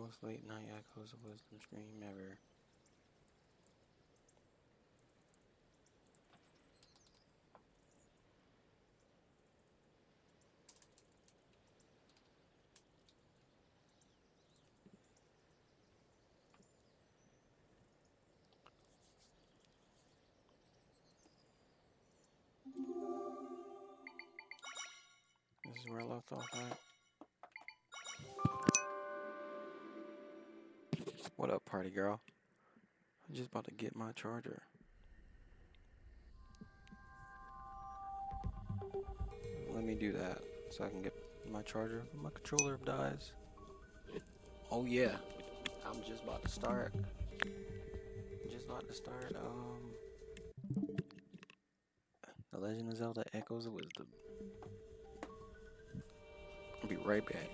most late night echoes of wisdom stream ever. This is where I left off, right? What up, party girl? I'm just about to get my charger. Let me do that so I can get my charger. My controller dies. Oh yeah, I'm just about to start. The Legend of Zelda Echoes of Wisdom. I'll be right back.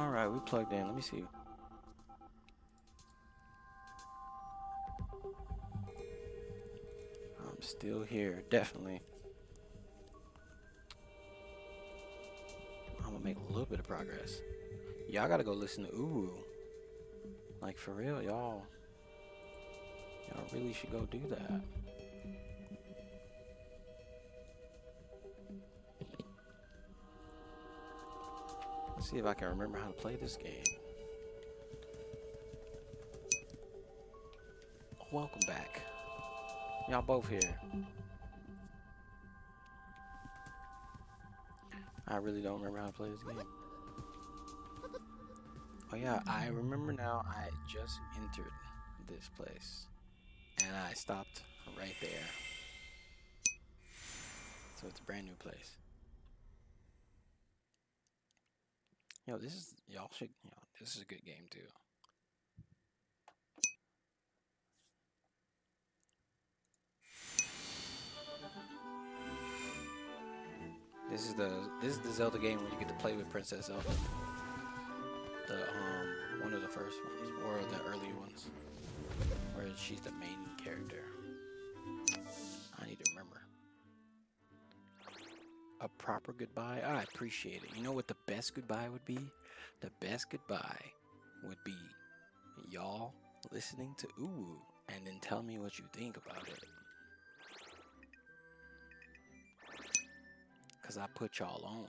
Alright, we plugged in. Let me see. I'm still here, definitely. I'm gonna make a little bit of progress. Y'all gotta go listen to Uwu. Like, for real, y'all really should go do that. Let's see if I can remember how to play this game. Welcome back. Y'all both here. I really don't remember how to play this game. Oh yeah, I remember now. I just entered this place and I stopped right there. So it's a brand new place. This is this is a good game too. This is the Zelda game where you get to play with Princess Zelda. The one of the first ones or the early ones where she's the main character. I need to remember. A proper goodbye. I appreciate it. You know what the best goodbye would be? The best goodbye would be y'all listening to Uwu and then tell me what you think about it. Cause I put y'all on.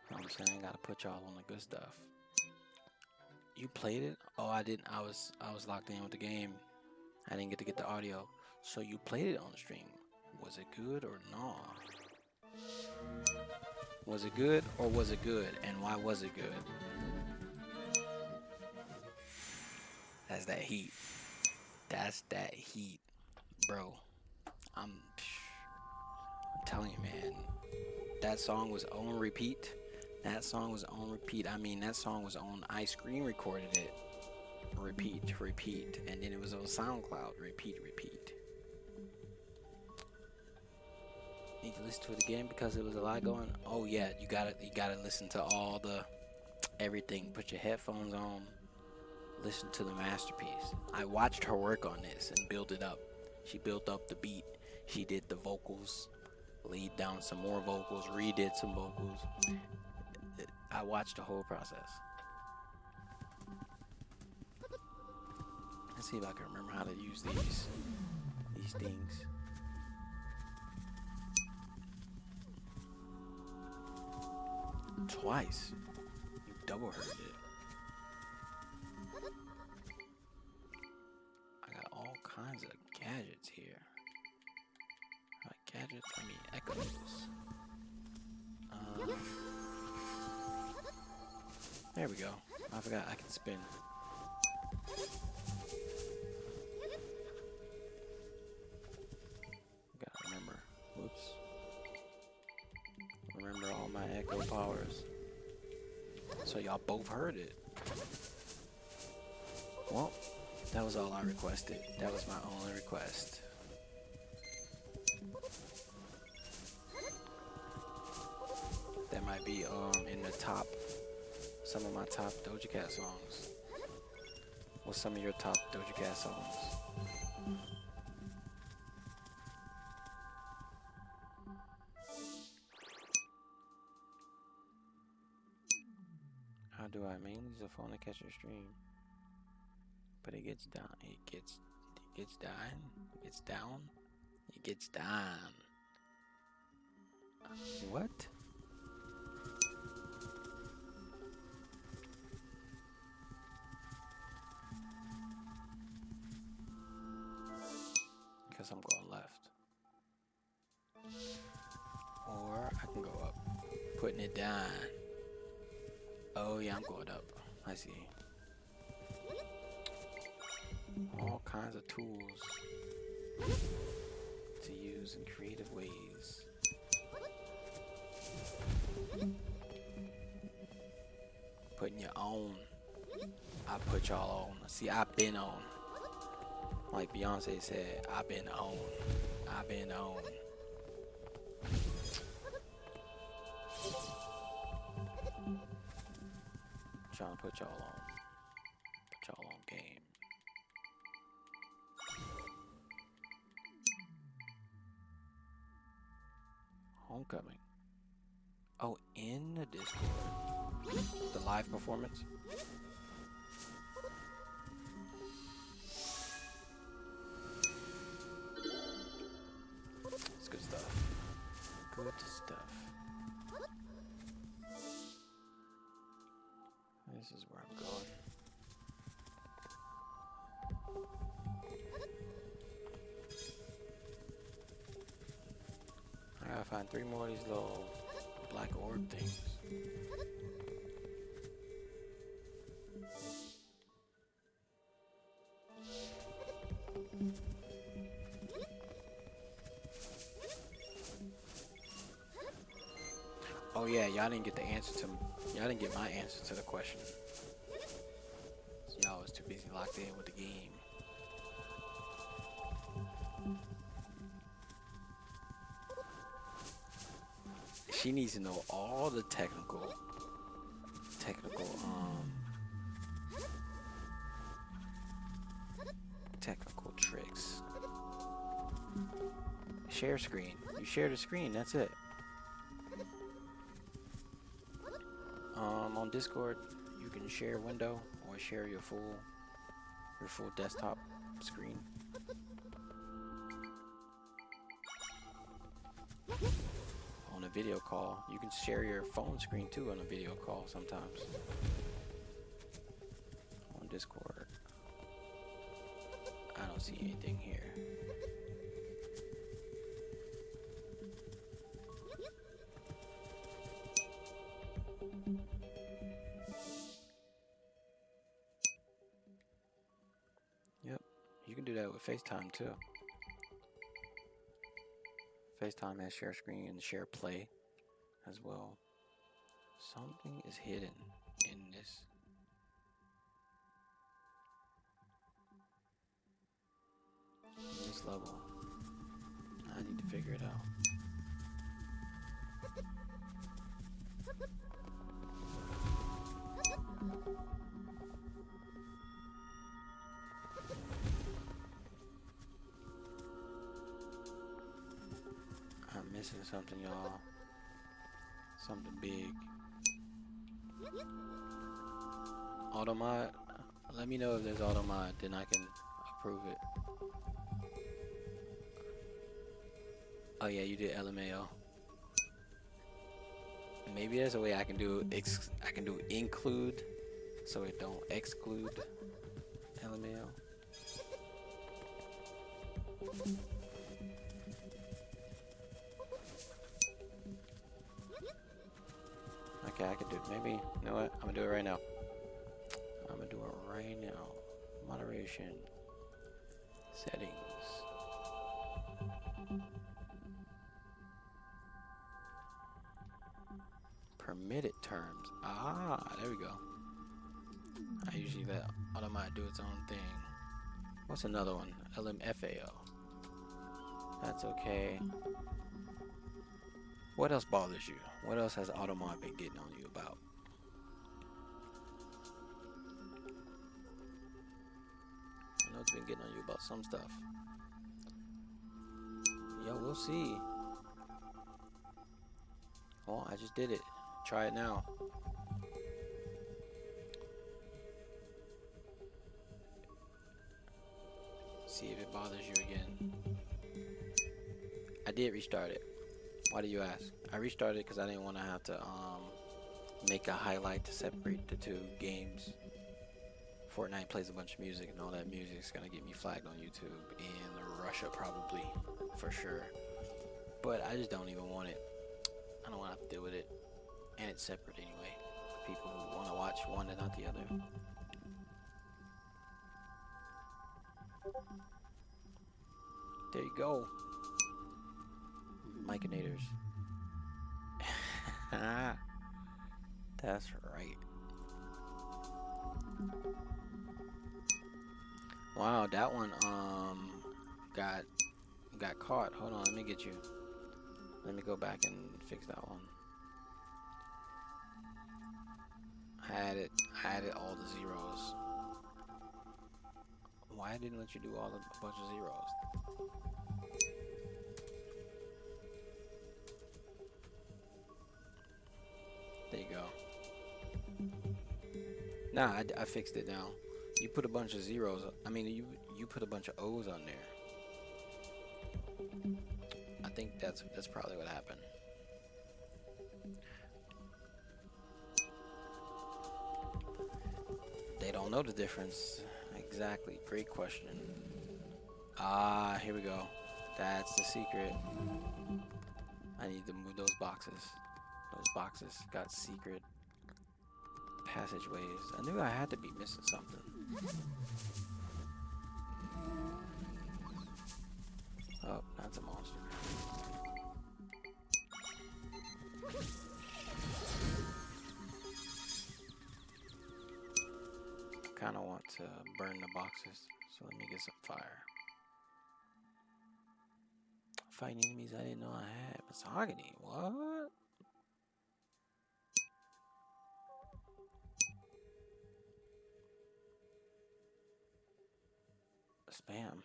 You know what I'm saying? I gotta put y'all on the good stuff. You played it? Oh, I didn't. I was locked in with the game. I didn't get to get the audio. So you played it on stream. Was it good or not? Was it good or was it good? And why was it good? That's that heat. That's that heat, bro. I'm telling you, man. That song was on repeat. That song was on repeat. I mean, that song was on. I screen recorded it. Repeat, and then it was on SoundCloud. Repeat. Need to listen to it again because it was a lot going. Oh yeah, you gotta listen to all the everything. Put your headphones on. Listen to the masterpiece. I watched her work on this and build it up. She built up the beat. She did the vocals, laid down some more vocals, redid some vocals. I watched the whole process. Let's see if I can remember how to use these things. Twice. You double heard it. I got all kinds of gadgets here. Gadgets, I mean echoes. There we go. I forgot I can spin. Gotta remember. Whoops. Remember all my echo powers. So y'all both heard it. Well, that was all I requested. That was my only request. That might be in the top, some of my top Doja Cat songs. What's some of your top Doja Cat songs? How do I mainly use a phone to catch a stream? But it gets down. It gets down. It gets down. It gets down. What? Because I'm going left. Or I can go up. Putting it down. Oh yeah, I'm going up. I see. All kinds of tools to use in creative ways. Putting your own. I put y'all on. See, I've been on. Like Beyonce said, I've been on. I've been on. Trying to put y'all on. Put y'all on game. Homecoming. Oh, in the Discord. The live performance. It's good stuff. Good stuff. This is where I'm going. I gotta find 3 more of these little black orb things. Oh yeah, y'all didn't get the answer to. Y'all didn't get my answer to the question. So y'all was too busy locked in with the game. She needs to know all the technical tricks. Share screen. You share the screen, that's it. On Discord, you can share window or share your full desktop screen. On a video call, you can share your phone screen too on a video call sometimes. On Discord, I don't see anything here. Yep, you can do that with FaceTime too. FaceTime has share screen and share play as well. Something is hidden in this. In this level. I need to figure it out. I'm missing something, y'all. Something big. Auto mod. Let me know if there's auto mod, then I can approve it. Oh yeah, you did LMAO. Maybe there's a way I can do include, so it don't exclude LMAO. I Okay, I can do it. Maybe, you know what? I'm gonna do it right now. I'm gonna do it right now. Moderation. Settings. Permitted terms. Ah, there we go. I usually let Automat do its own thing. What's another one? LMFAO. That's okay. What else bothers you? What else has Automat been getting on you about? I know it's been getting on you about some stuff. Yo, we'll see. Oh, I just did it. Try it now. See if it bothers you again. I did restart it. Why do you ask? I restarted it because I didn't want to have to make a highlight to separate the two games. Fortnite plays a bunch of music, and all that music is gonna get me flagged on YouTube and Russia probably, for sure. But I just don't even want it. I don't want to have to deal with it, and it's separate anyway. People who want to watch one and not the other. There you go. Myconators. That's right. Wow, that one got caught. Hold on, let me get you. Let me go back and fix that one. I added all the zeros. Why didn't let you do a bunch of zeros? There you go. Nah, I fixed it now. You put a bunch of zeros. I mean, you put a bunch of O's on there. I think that's probably what happened. They don't know the difference. Exactly. Great question. Ah, here we go. That's the secret. I need to move those boxes. Those boxes got secret passageways. I knew I had to be missing something. Oh, that's a monster. Kind of want to burn the boxes, so let me get some fire. Fighting enemies I didn't know I had. Misogyny, what? Spam.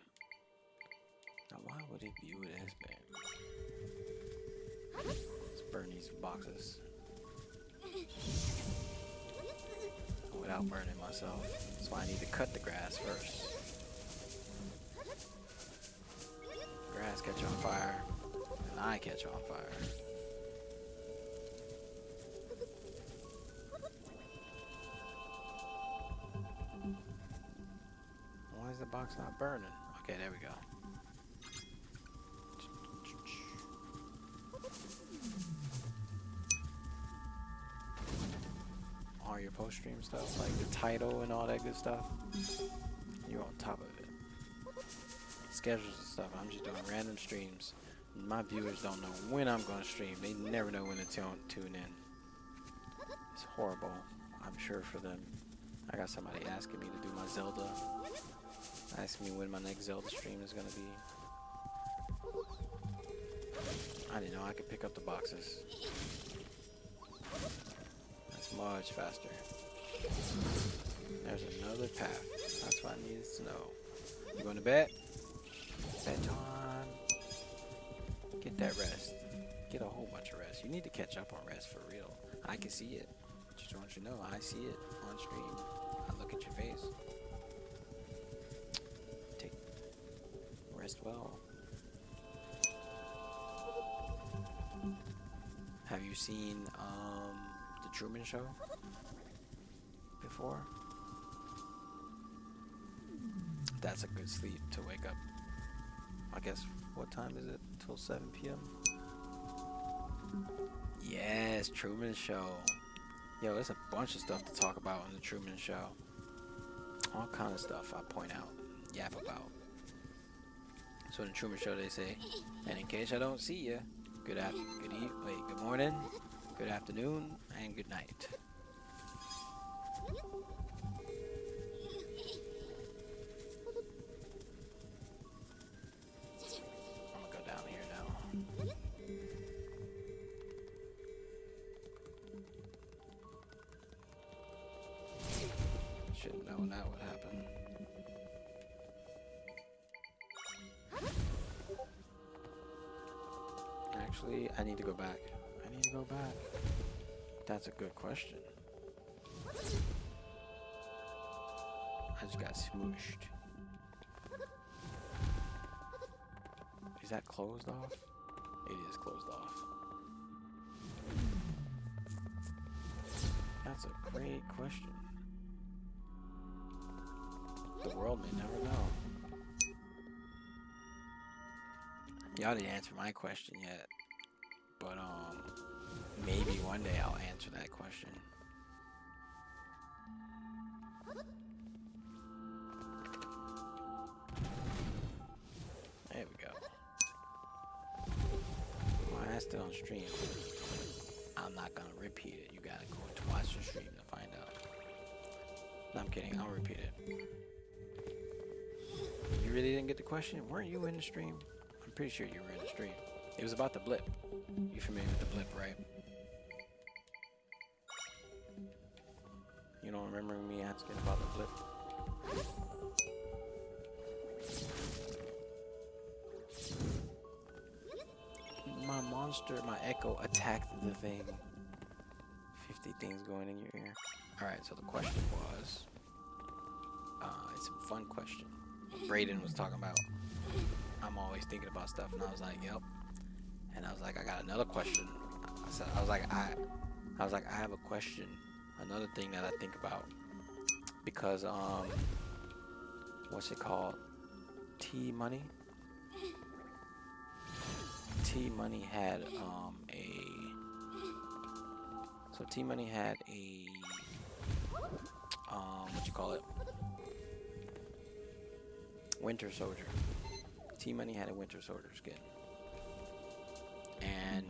Now why would it view it as spam? Let's burn these boxes without burning myself. That's why I need to cut the grass first. Grass catch on fire, and I catch on fire. Why is the box not burning? Okay, there we go. All your post-stream stuff, like the title and all that good stuff, you're on top of it. Schedules and stuff, I'm just doing random streams. My viewers don't know when I'm going to stream. They never know when to tune in. It's horrible, I'm sure, for them. I got somebody asking me to do my Zelda. Asking me when my next Zelda stream is going to be. I didn't know I could pick up the boxes. That's much faster. There's another path. That's what I needed to know. You going to bed? Bedtime. Get that rest. Get a whole bunch of rest. You need to catch up on rest for real. I can see it. Just want you to know, I see it on stream. I look at your face. Rest well. Have you seen the Truman Show before? That's a good sleep to wake up. I guess, what time is it? Till 7 p.m.? Yes, Truman Show. Yo, there's a bunch of stuff to talk about on the Truman Show. All kind of stuff I point out, yap about. So in the Truman Show, they say, and in case I don't see you, good morning, good afternoon, and good night. I'm gonna go down here now. Should have known that would happen. Actually, I need to go back. I need to go back. That's a good question. I just got smooshed. Is that closed off? It is closed off. That's a great question. The world may never know. Y'all didn't answer my question yet, but maybe one day I'll answer that question. There we go. Why I still on stream? I'm not gonna repeat it. You gotta go to watch the stream to find out. No, I'm kidding. I'll repeat it. You really didn't get the question? Weren't you in the stream? I'm pretty sure you were in the stream. It was about the blip. You familiar with the blip, right? You don't remember me asking about the blip? My monster, my echo attacked the thing. 50 things going in your ear. Alright, so the question was... it's a fun question. Brayden was talking about... I'm always thinking about stuff, and I was like, yep. And I was like, I got another question. I was like, I have a question. Another thing that I think about. Because, what's it called? T-Money? T-Money had, so T-Money had a, what you call it? Winter Soldier. T-Money had a Winter Soldier skin. And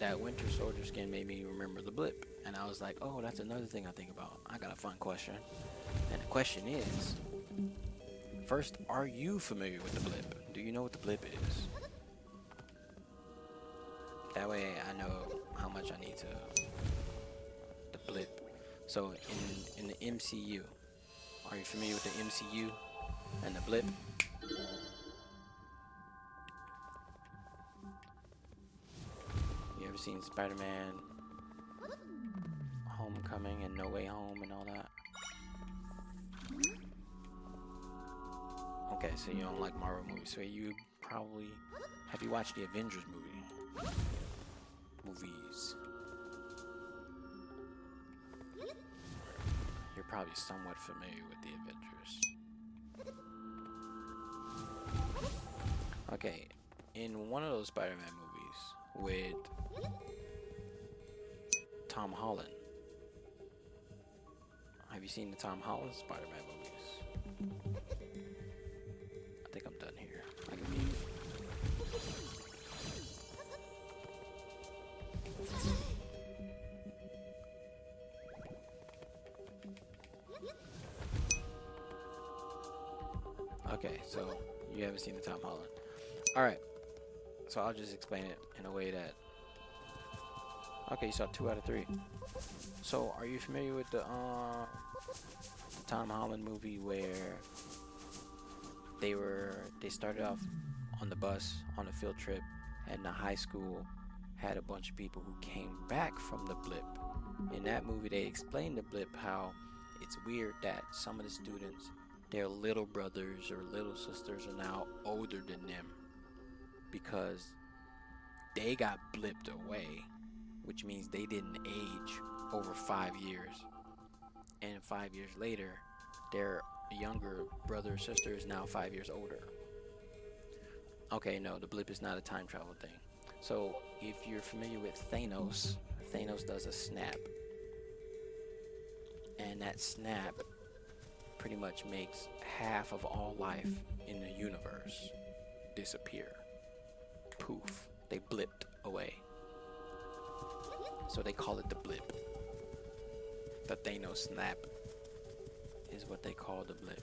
that Winter Soldier skin made me remember the blip. And I was like, oh, that's another thing I think about. I got a fun question. And the question is, first, are you familiar with the blip? Do you know what the blip is? That way I know how much I need to... The blip. So in the MCU, are you familiar with the MCU and the blip? You ever seen Spider-Man Homecoming and No Way Home and all that? Okay, so you don't like Marvel movies, so you probably... Have you watched the Avengers movies? You're probably somewhat familiar with the Avengers. Okay, in one of those Spider-Man movies with Tom Holland. Have you seen the Tom Holland Spider-Man movies? I think I'm done here. I can leave. Okay, so you haven't seen the Tom Holland. Alright, so I'll just explain it in a way that... Okay, you saw 2 out of 3. So, are you familiar with the Tom Holland movie where they started off on the bus on a field trip, and the high school had a bunch of people who came back from the blip? In that movie, they explained the blip, how it's weird that some of the students, their little brothers or little sisters are now older than them because they got blipped away, which means they didn't age over 5 years. And 5 years later, their younger brother or sister is now 5 years older. Okay, no, the blip is not a time travel thing. So if you're familiar with Thanos, Thanos does a snap. And that snap pretty much makes half of all life in the universe disappear. Poof, they blipped away. So they call it the blip. The Thanos snap is what they call the blip.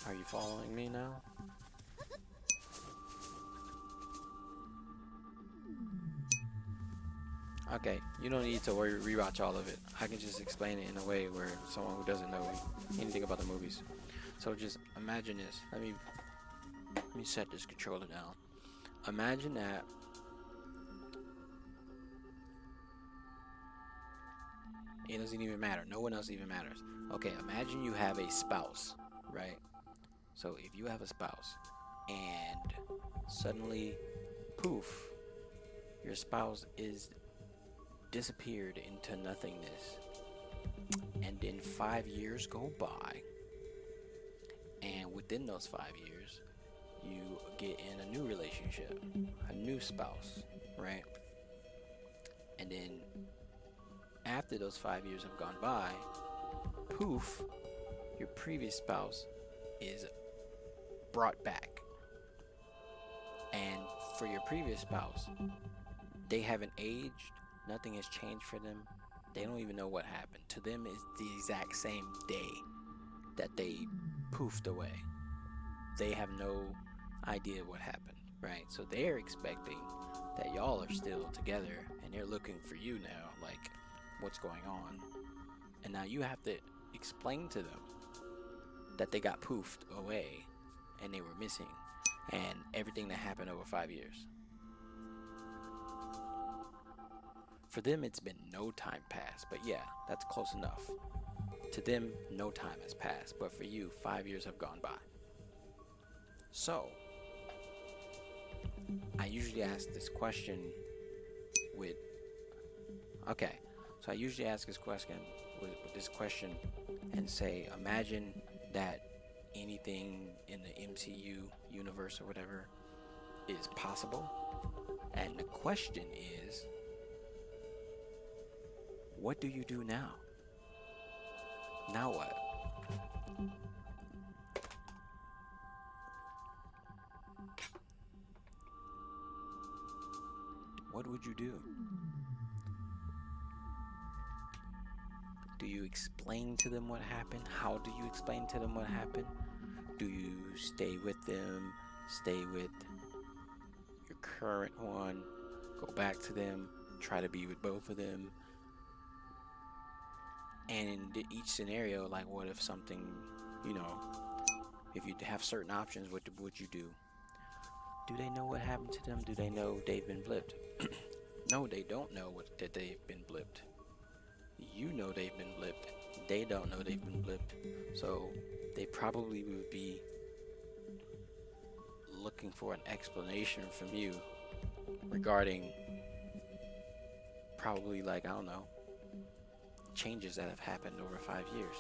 Are you following me now? Okay, you don't need to rewatch all of it. I can just explain it in a way where someone who doesn't know anything about the movies. So just imagine this. Let me set this controller down. Imagine that it doesn't even matter. No one else even matters. Okay, imagine you have a spouse, right? So if you have a spouse and suddenly, poof, your spouse is disappeared into nothingness, and then 5 years go by, and within those 5 years you get in a new relationship, a new spouse, right? And then after those 5 years have gone by, poof, your previous spouse is brought back. And for your previous spouse, they haven't aged, nothing has changed for them. They don't even know what happened. To them, it's the exact same day that they poofed away. They have no idea what happened, right? So they're expecting that y'all are still together, and they're looking for you now, like, what's going on? And now you have to explain to them that they got poofed away and they were missing, and everything that happened over 5 years. For them, it's been no time passed, but yeah, that's close enough. To them, no time has passed, but for you, 5 years have gone by. So, I usually ask this question with, I usually ask this question with this question and say, imagine that anything in the MCU universe or whatever is possible. And the question is, what do you do now? Now what? What would you do? Do you explain to them what happened? How do you explain to them what happened? Do you stay with them? Stay with your current one? Go back to them? Try to be with both of them? And in each scenario, like, what if something, if you have certain options, what would you do? Do they know what happened to them? Do they know they've been blipped? No, they don't know that they've been blipped. You know they've been blipped. They don't know they've been blipped. So they probably would be looking for an explanation from you regarding probably, like, I don't know, changes that have happened over 5 years.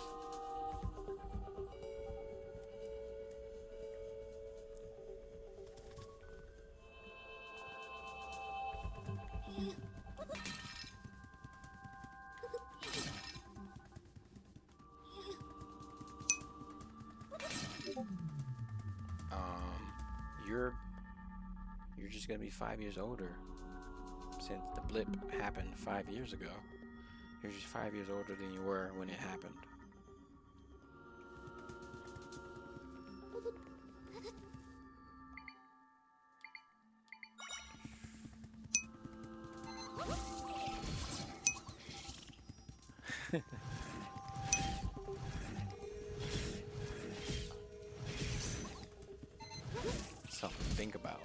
You're just gonna be 5 years older since the blip happened 5 years ago. You're just 5 years older than you were when it happened. Something to think about.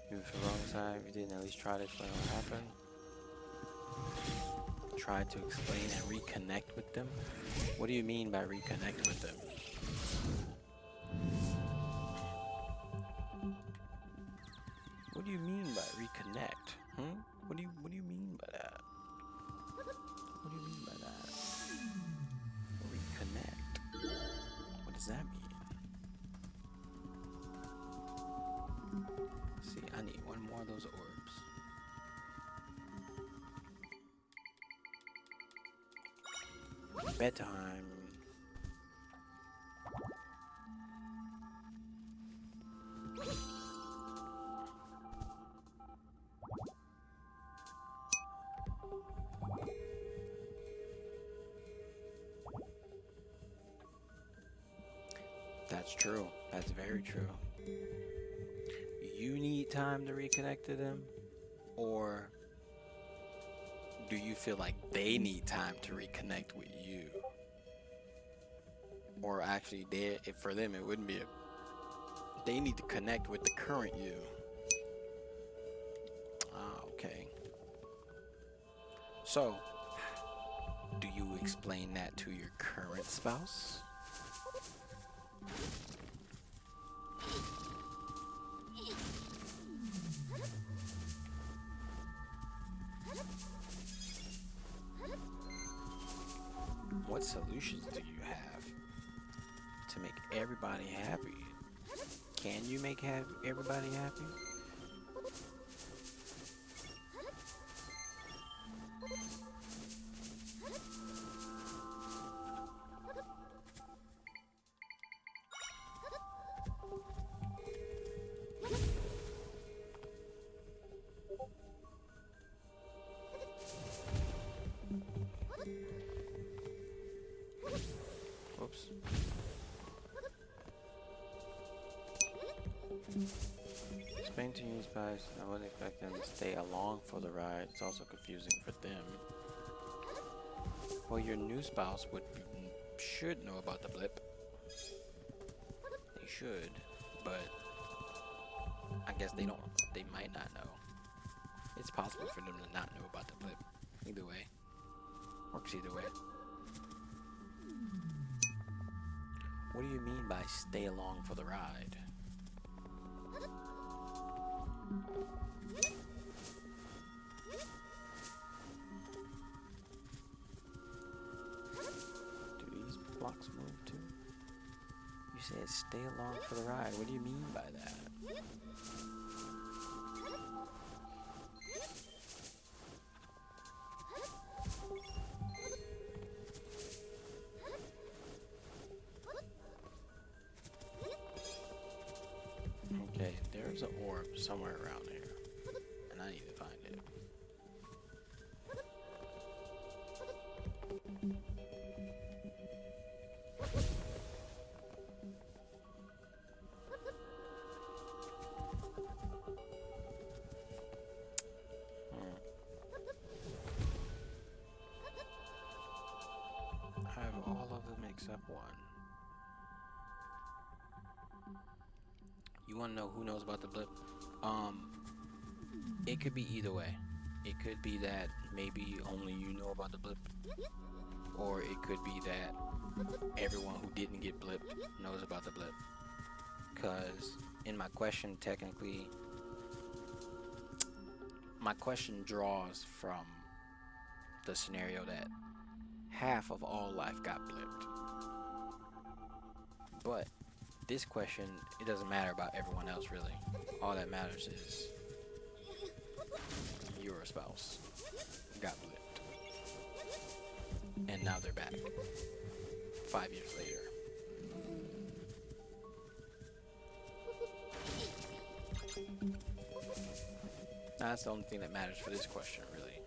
Even if the wrong side, we didn't at least try to explain what happened. Try to explain and reconnect with them. What do you mean by reconnect with them? What do you mean by reconnect? What do you mean by that? What do you mean by that? Reconnect. What does that mean? See, I need one more of those orbs. Bedtime. That's true. That's very true. You need time to reconnect to them, or do you feel like they need time to reconnect with you? Or actually, for them, it wouldn't be they need to connect with the current you. Ah, okay. So, do you explain that to your current spouse? What solutions do you have to make everybody happy? Can you make everybody happy? Whoops. Explain to you guys, I wouldn't expect them to stay along for the ride. It's also confusing for them. Well, your new spouse should know about the blip. They should, but I guess they might not know. It's possible for them to not know about the blip. Either way. Works either way. What do you mean by stay along for the ride? Do these blocks move too? You said stay along for the ride. What do you mean by that? Okay, there's an orb somewhere around here, and I need to find it. I have all of them except one. You want to know who knows about the blip? It could be either way. It could be that maybe only you know about the blip, or it could be that everyone who didn't get blipped knows about the blip. Because in my question, technically, my question draws from the scenario that half of all life got blipped. But this question, it doesn't matter about everyone else really. All that matters is your spouse got blipped. And now they're back 5 years later. That's the only thing that matters for this question, really.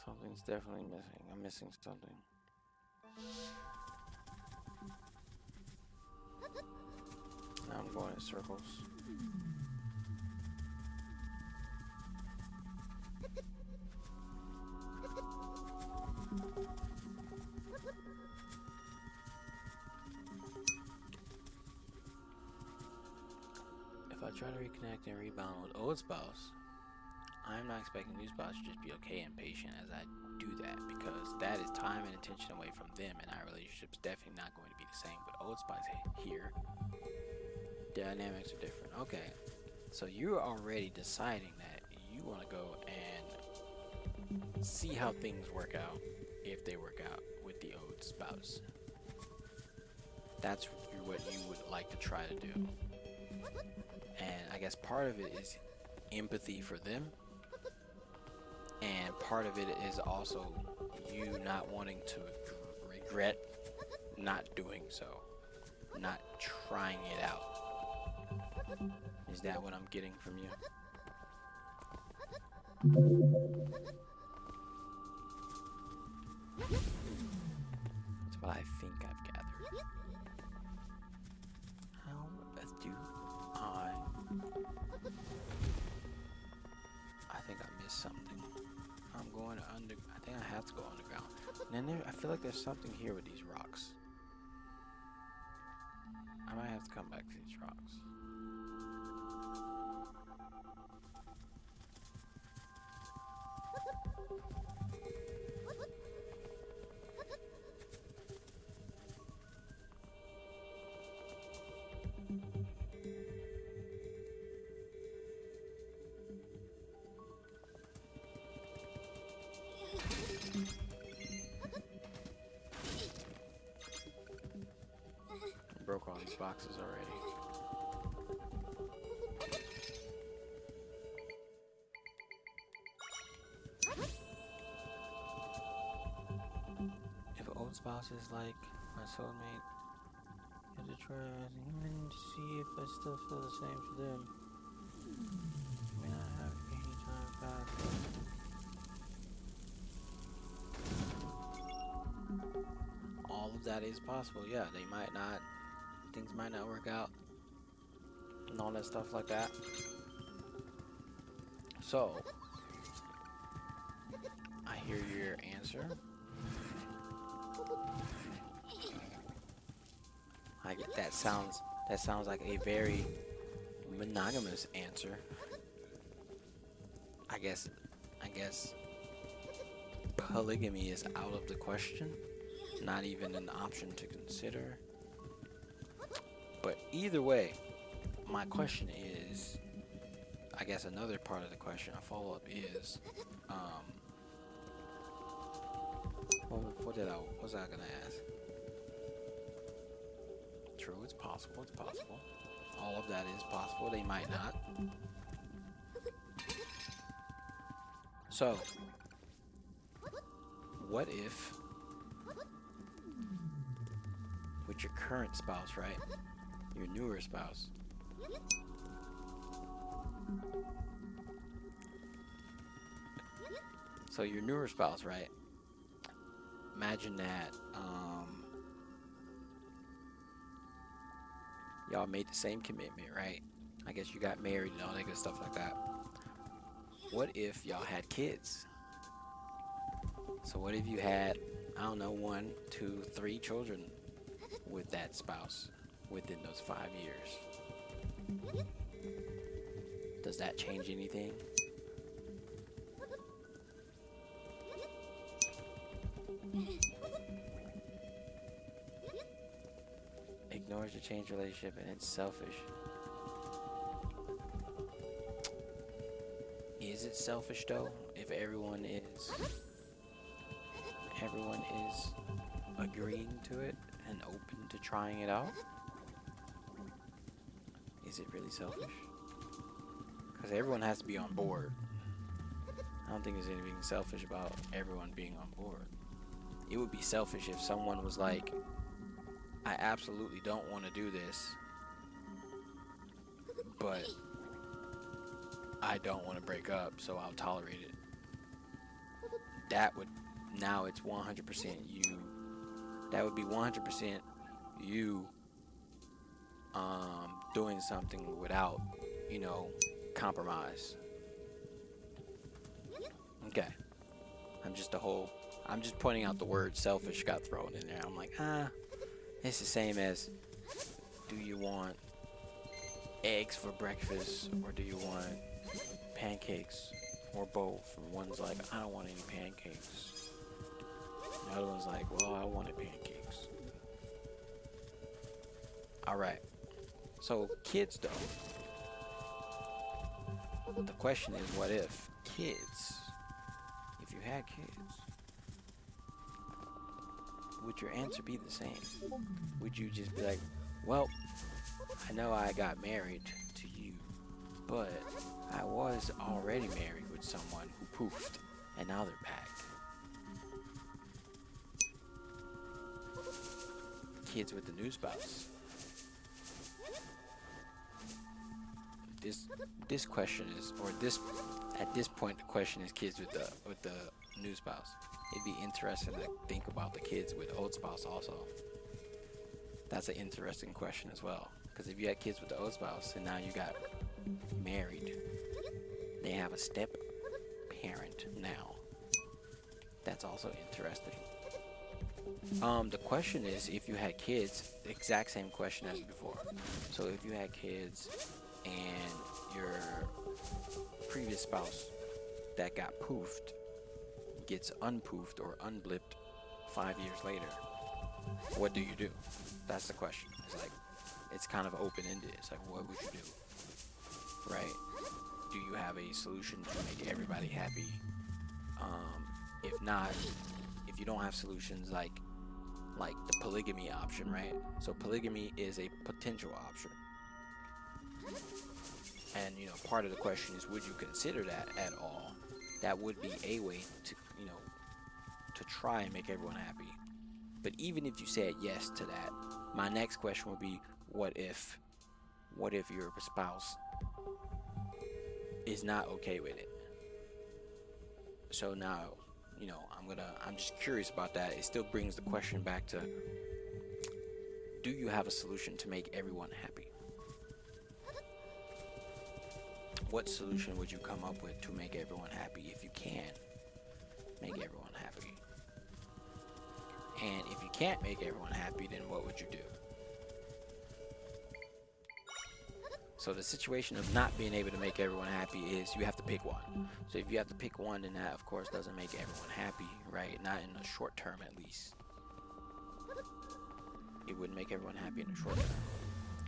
Something's definitely missing. I'm missing something. Now I'm going in circles. If I try to reconnect and rebound with old spouse, I'm not expecting new spouse to just be okay and patient as I do that, because that is time and attention away from them, and our relationship's definitely not going to be the same. With old spouse here, dynamics are different. Okay, so you're already deciding that you want to go and see how things work out, if they work out with the old spouse. That's what you would like to try to do. And I guess part of it is empathy for them, and part of it is also you not wanting to regret not doing so, not trying it out. Is that what I'm getting from you? That's what I think I've gathered. How do I think I missed something. I'm going under. I think I have to go underground. And then I feel like there's something here with these rocks. I might have to come back to these rocks. Broke all these boxes already. If an old spouse is like my soulmate, I have to try even to see if I still feel the same for them. I may not have any time back. All of that is possible. Yeah, they might not. Things might not work out and all that stuff like that. So I hear your answer. I get that sounds like a very monogamous answer. I guess polygamy is out of the question. Not even an option to consider. But either way, my question is, I guess another part of the question, a follow-up is, what was I gonna ask? True, it's possible, All of that is possible, they might not. So, what if, with your current spouse, right? Your newer spouse. So your newer spouse, right? Imagine that y'all made the same commitment, right? I guess you got married and all that good stuff like that. What if y'all had kids? So what if you had, I don't know, 1, 2, 3 children with that spouse within those 5 years? Does that change anything? Ignores the change relationship and it's selfish. Is it selfish though? If everyone is agreeing to it and open to trying it out? Is it really selfish? Because everyone has to be on board. I don't think there's anything selfish about everyone being on board. it would be selfish if someone was like, I absolutely don't want to do this, but I don't want to break up, so I'll tolerate it. That would, now it's 100% you. That would be 100% you doing something without, you know, compromise. Okay. I'm just pointing out the word selfish got thrown in there. I'm like, it's the same as, do you want eggs for breakfast or do you want pancakes or both? And one's like, I don't want any pancakes. And the other one's like, well, I wanted pancakes. Alright. So kids though. The question is, what if kids, if you had kids, would your answer be the same? Would you just be like, well, I know I got married to you, but I was already married with someone who poofed, and now they're back. Kids with the new spouse. This question is, or this, at this point, the question is kids with the new spouse. It'd be interesting to think about the kids with old spouse also. That's an interesting question as well. Because if you had kids with the old spouse and now you got married, they have a step parent now. That's also interesting. The question is, if you had kids, the exact same question as before. So if you had kids and your previous spouse that got poofed gets unpoofed or unblipped 5 years later, what do you do? That's the question. It's like, it's kind of open-ended. It's like, what would you do? Right? Do you have a solution to make everybody happy? If not, if you don't have solutions like the polygamy option, right? So polygamy is a potential option. And, you know, part of the question is, would you consider that at all? That would be a way to, you know, to try and make everyone happy. But even if you said yes to that, my next question would be, what if your spouse is not okay with it? So now, you know, I'm just curious about that. It still brings the question back to, do you have a solution to make everyone happy? What solution would you come up with to make everyone happy, if you can make everyone happy? And if you can't make everyone happy, then what would you do? So the situation of not being able to make everyone happy is you have to pick one. So if you have to pick one, then that of course doesn't make everyone happy, right? Not in the short term, at least. It wouldn't make everyone happy in the short term,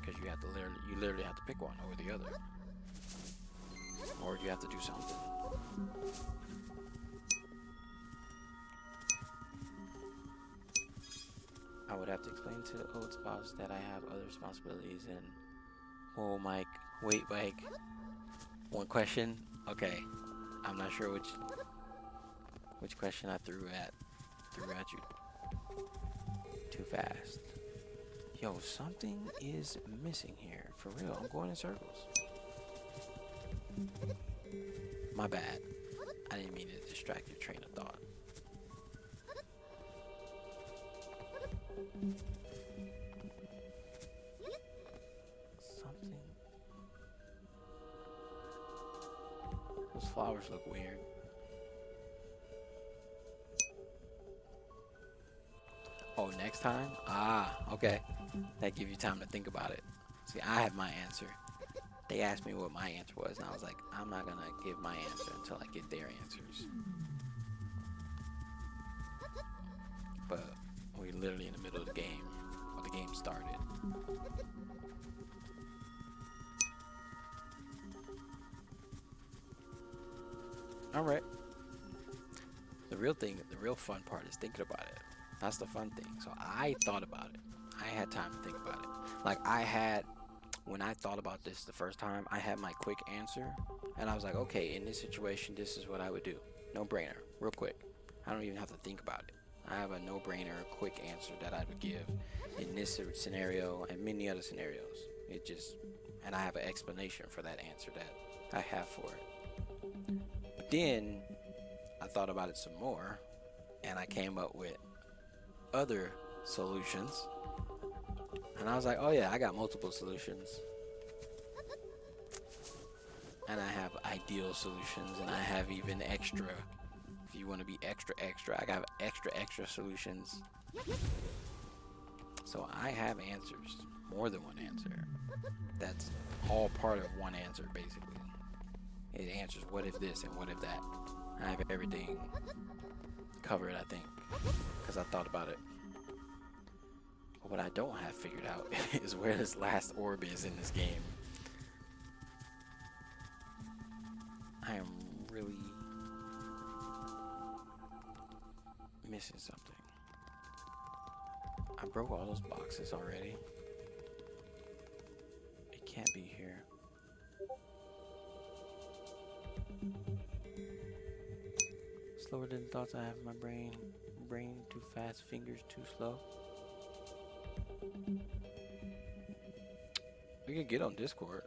because you literally have to pick one over the other, or you have to do something. I would have to explain to the old spouse that I have other responsibilities and, whoa, Mike, wait, Mike. One question? Okay. I'm not sure which question I threw at you too fast. Yo, something is missing here. For real, I'm going in circles. My bad. I didn't mean to distract your train of thought. Something. Those flowers look weird. Oh, next time? Ah, okay. That gives you time to think about it. See, I have my answer. They asked me what my answer was, and I was like, I'm not gonna give my answer until I get their answers. But we're literally in the middle of the game, when the game started. Alright. The real fun part is thinking about it. That's the fun thing. So I thought about it. I had time to think about it. Like, when I thought about this the first time, I had my quick answer. And I was like, okay, in this situation, this is what I would do. No brainer. Real quick. I don't even have to think about it. I have a no-brainer, quick answer that I would give in this scenario and many other scenarios. It just, and I have an explanation for that answer that I have for it. But then I thought about it some more, and I came up with other solutions. And I was like, oh yeah, I got multiple solutions. And I have ideal solutions, and I have even extra. If you want to be extra, I got extra solutions. So I have answers, more than one answer. That's all part of one answer, basically. It answers what if this and what if that. I have everything covered, I think, because I thought about it. But what I don't have figured out is where this last orb is in this game. I am really missing something. I broke all those boxes already. It can't be here. Slower than thoughts, I have my brain too fast, fingers too slow. We can get on Discord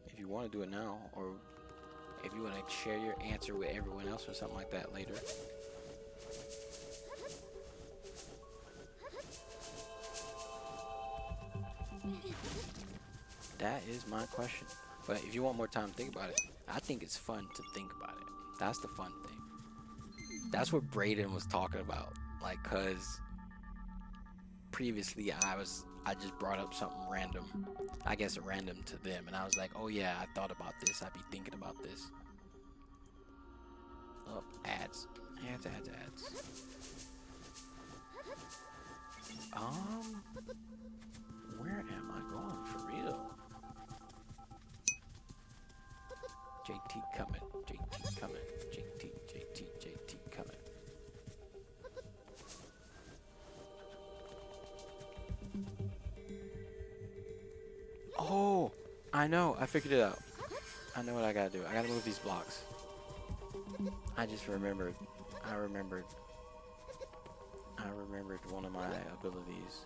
if you want to do it now, or if you want to share your answer with everyone else or something like that later. That is my question. But if you want more time to think about it, I think it's fun to think about it. That's the fun thing. That's what Braden was talking about. Like, cause previously I just brought up something random. I guess random to them, and I was like, oh yeah, I thought about this. I'd be thinking about this. Oh, ads. Ads. Where am I going for real? JT coming. JT coming. JT coming. Oh, I know. I figured it out. I know what I gotta do. I gotta move these blocks. I just remembered. I remembered one of my abilities.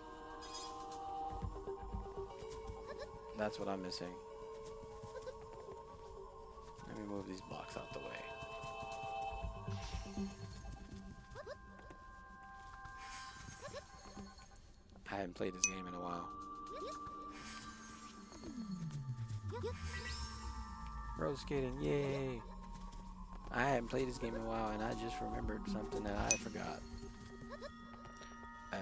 That's what I'm missing. Let me move these blocks out the way. I haven't played this game in a while. Road skating, yay! I haven't played this game in a while, and I just remembered something that I forgot. Oh.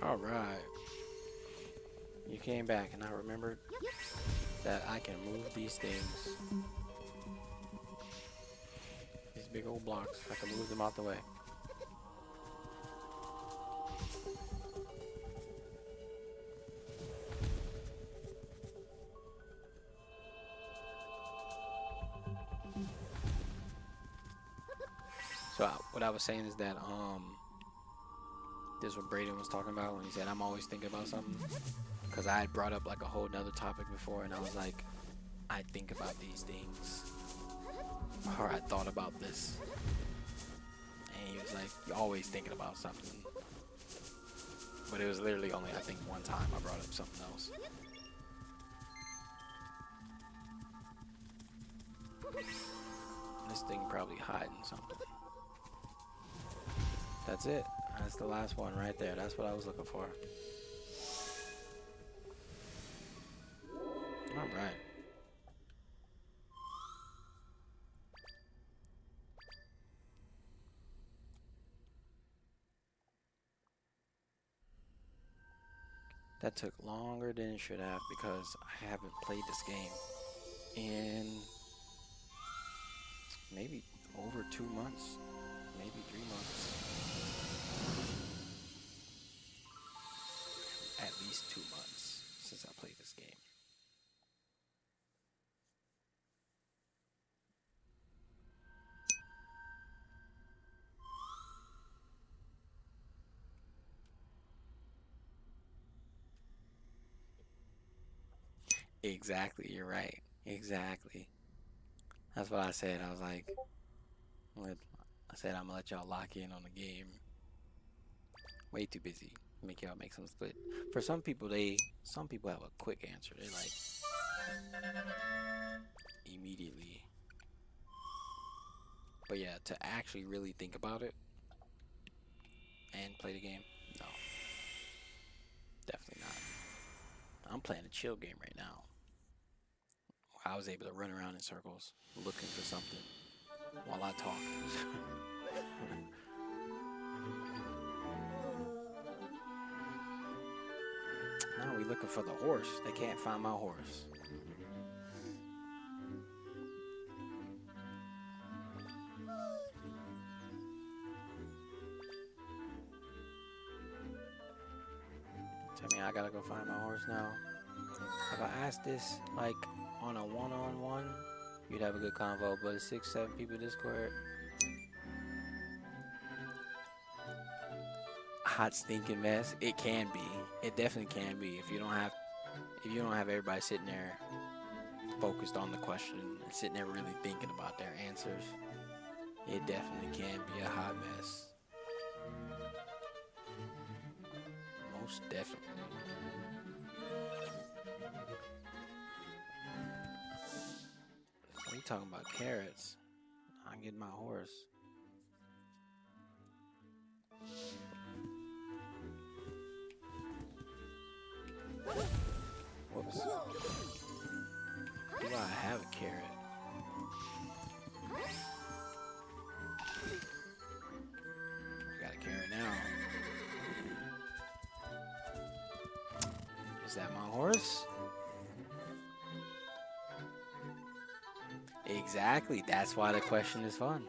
Alright. You came back and I remembered that I can move these things. These big old blocks, I can move them out the way. So what I was saying is that this is what Braden was talking about when he said I'm always thinking about something, because I had brought up like a whole nother topic before, and I was like, I think about these things, or I thought about this, and he was like, you're always thinking about something. But it was literally only, I think, one time I brought up something else. This thing probably hiding something. That's it. That's the last one right there. That's what I was looking for. Alright. That took longer than it should have because I haven't played this game in maybe over 2 months, maybe 3 months. At least 2 months. since I played this game. Exactly, you're right. Exactly. That's what I said. I was like, let- I said I'm gonna let y'all lock in on the game. Way too busy. Make y'all make some split. For some people have a quick answer. They like immediately. But yeah, to actually really think about it and play the game, no, definitely not. I'm playing a chill game right now. I was able to run around in circles looking for something while I talk. Now we looking for the horse. They can't find my horse. Tell me I gotta go find my horse now. If I asked this like on a one-on-one, you'd have a good convo. But it's 6, 7 people Discord. Hot stinking mess. It can be. It definitely can be. If you don't have everybody sitting there focused on the question and sitting there really thinking about their answers, it definitely can be a hot mess. Most definitely. So you talking about carrots? I'm getting my horse. Whoops. Do I have a carrot? I got a carrot now. Is that my horse? Exactly. That's why the question is fun.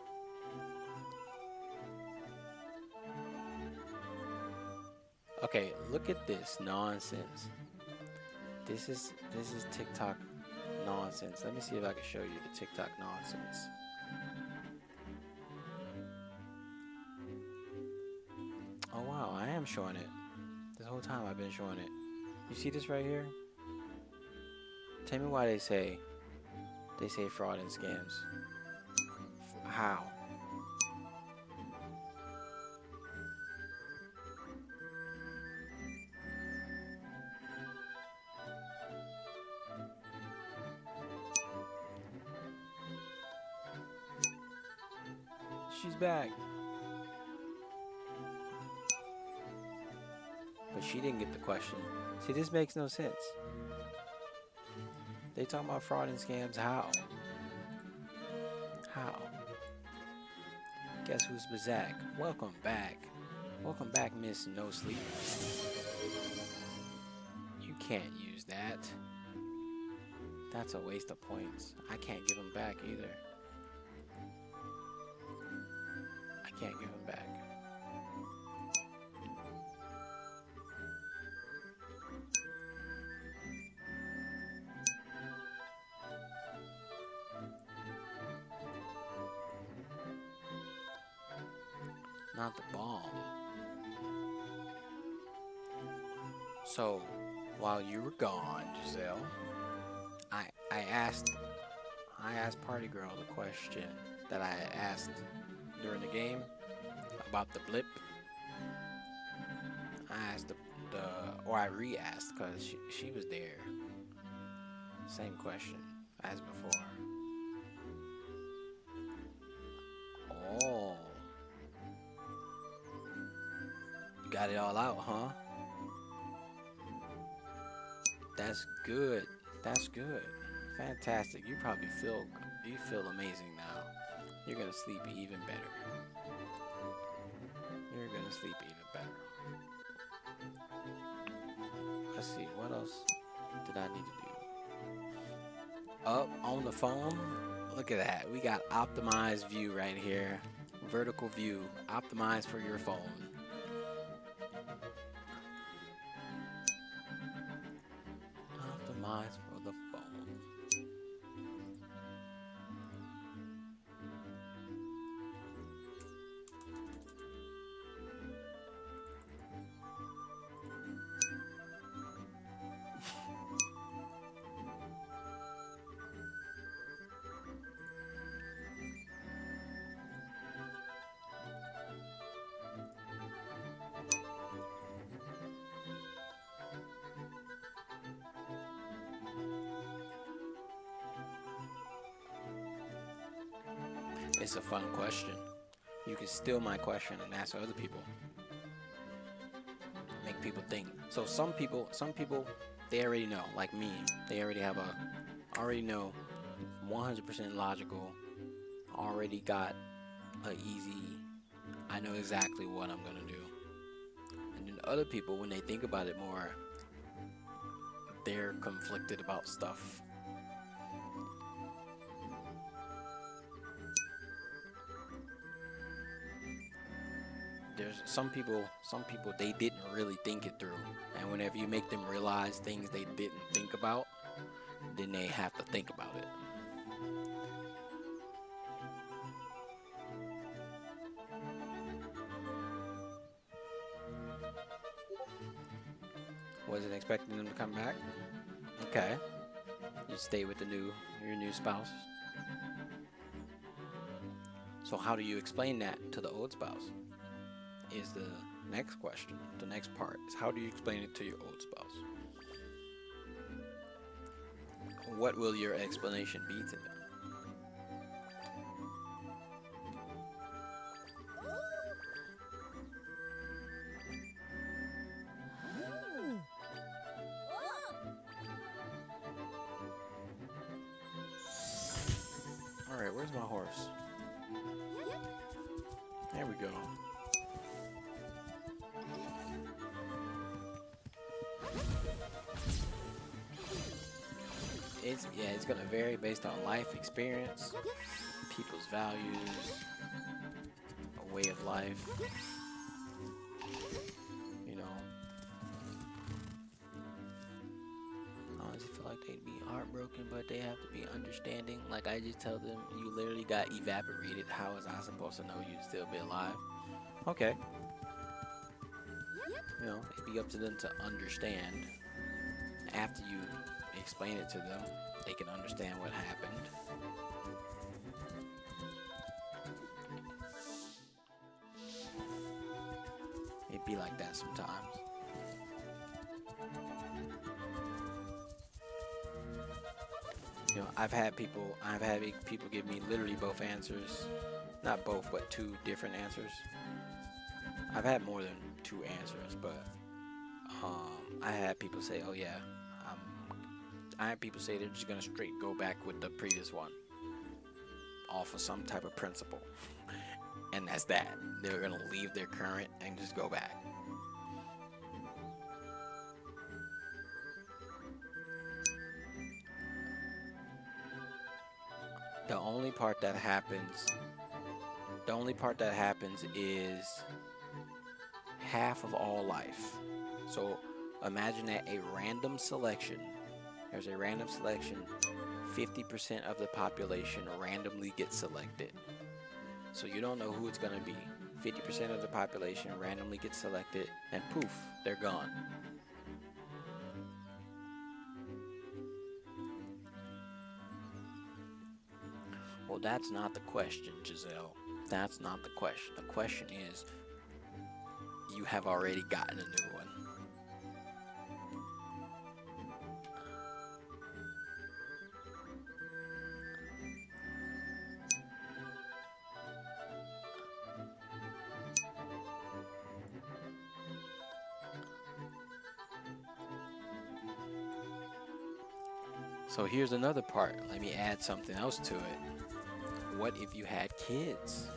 Okay, look at this nonsense. This is TikTok nonsense. Let me see if I can show you the TikTok nonsense. Oh wow, I am showing it. This whole time I've been showing it. You see this right here? Tell me why they say fraud and scams. How? She's back. But she didn't get the question. See, this makes no sense. They talking about fraud and scams. How? How? Guess who's Bazak? Welcome back. Welcome back, Miss No Sleep. You can't use that. That's a waste of points. I can't give them back either. I can't give them back. Not the bomb. So, while you were gone, Giselle, I I asked I asked Party Girl the question that I asked during the game about the blip. I asked the or I re-asked because she was there. Same question as before. Oh, you got it all out, huh? That's good. That's good. Fantastic. You feel amazing now. You're gonna sleep even better. You're gonna sleep even better. Let's see, what else did I need to do? Up on the phone. Look at that. We got optimized view right here. Vertical view. Optimized for your phone. Optimize for the phone. It's a fun question. You can steal my question and ask other people. Make people think. So some people, they already know. Like me, they already have already know, 100% logical. Already got a easy. I know exactly what I'm gonna do. And then other people, when they think about it more, they're conflicted about stuff. There's some people they didn't really think it through. And whenever you make them realize things they didn't think about, then they have to think about it. Wasn't expecting them to come back. Okay. You stay with your new spouse. So how do you explain that to the old spouse? Is the next question. The next part is how do you explain it to your old spouse? What will your explanation be to them? All right, where's my horse? There we go. It's gonna vary based on life experience, people's values, a way of life. You know, I honestly feel like they'd be heartbroken, but they have to be understanding. Like I just tell them, you literally got evaporated. How was I supposed to know you'd still be alive? Okay, it'd be up to them to understand. After you explain it to them, they can understand what happened. It'd be like that sometimes. I've had people give me literally both answers, not both, but two different answers. I've had more than two answers, but I had people say, "Oh yeah," um, I had people say they're just gonna straight go back with the previous one, off of some type of principle, and that's that. They're gonna leave their current and just go back. The only part that happens, the only part that happens is half of all life. So imagine that there's a random selection, 50% of the population randomly gets selected. So you don't know who it's going to be. 50% of the population randomly gets selected, and poof, they're gone. Well, that's not the question, Giselle. That's not the question. The question is, you have already gotten a new one. So here's another part. Let me add something else to it. What if you had kids?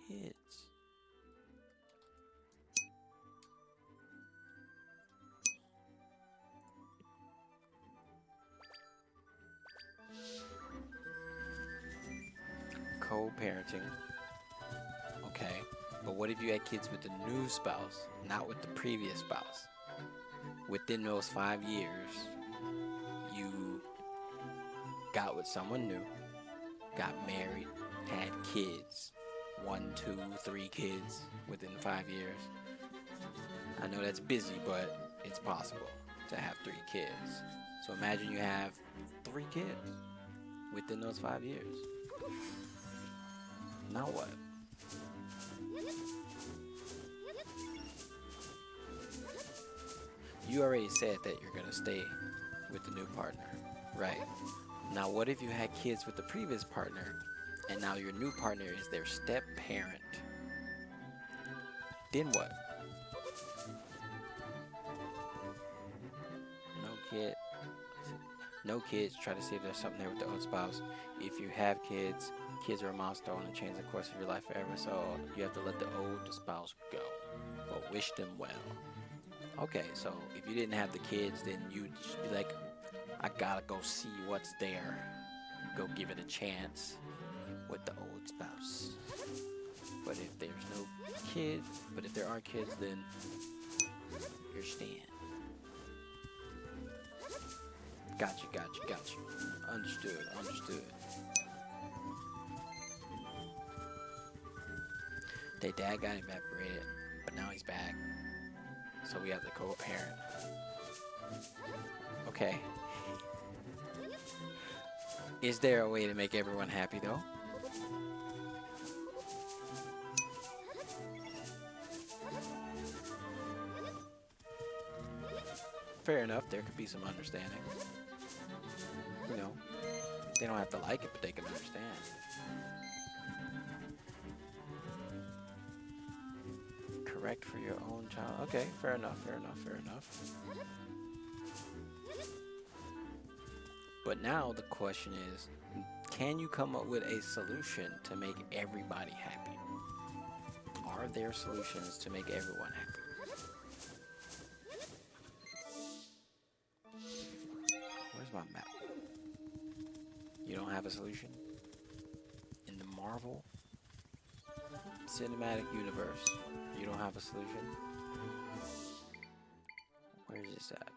Kids. co-parenting. Okay. But what if you had kids with the new spouse, not with the previous spouse? Within those 5 years, you got with someone new, got married, had kids. 1, 2, 3 kids within 5 years. I know that's busy, but it's possible to have 3 kids. So imagine you have 3 kids within those 5 years. Now what? You already said that you're gonna stay with the new partner, right? Now what if you had kids with the previous partner and now your new partner is their step parent? Then what? No kid. No kids. Try to see if there's something there with the old spouse. If you have kids, kids are a milestone and change the course of your life forever. So you have to let the old spouse go, but wish them well. Okay, so if you didn't have the kids, then you'd just be like, I gotta go see what's there. Go give it a chance with the old spouse. But if there's no kids, but if there are kids, then you're staying. Got you. Understood. Their dad got evaporated, but now he's back. So we have the co-parent. Okay. Is there a way to make everyone happy though? Fair enough, there could be some understanding. You know, they don't have to like it, but they can understand. Correct for your own child. Okay, fair enough. But now the question is, can you come up with a solution to make everybody happy? Are there solutions to make everyone happy? Where's my map? You don't have a solution? In the Marvel Cinematic Universe, you don't have a solution? Where is this at?